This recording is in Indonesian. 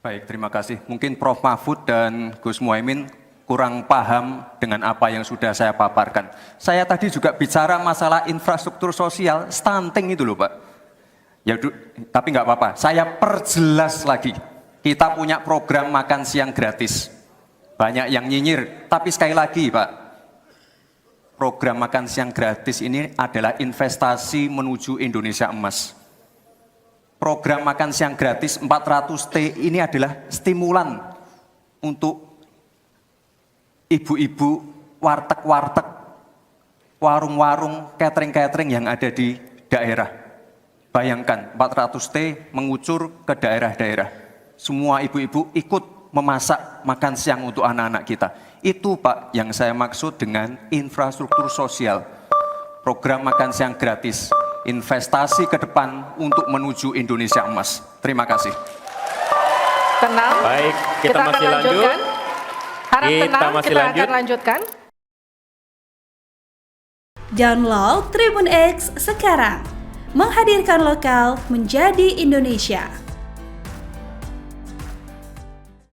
Baik, terima kasih. Mungkin Prof. Mahfud dan Gus Muhaimin kurang paham dengan apa yang sudah saya paparkan. Saya tadi juga bicara masalah infrastruktur sosial, stunting itu loh Pak. Ya, tapi nggak apa-apa, saya perjelas lagi. Kita punya program makan siang gratis. Banyak yang nyinyir, tapi sekali lagi Pak, program makan siang gratis ini adalah investasi menuju Indonesia emas. Program makan siang gratis 400T ini adalah stimulan untuk ibu-ibu warteg-warteg, warung-warung, catering-catering yang ada di daerah. Bayangkan 400T mengucur ke daerah-daerah. Semua ibu-ibu ikut memasak makan siang untuk anak-anak kita. Itu Pak yang saya maksud dengan infrastruktur sosial. Program makan siang gratis. Investasi ke depan untuk menuju Indonesia emas. Terima kasih. Tenang. Baik, kita masih lanjut. Harap tenang, kita akan lanjutkan. Download Tribun X sekarang. Menghadirkan lokal menjadi Indonesia.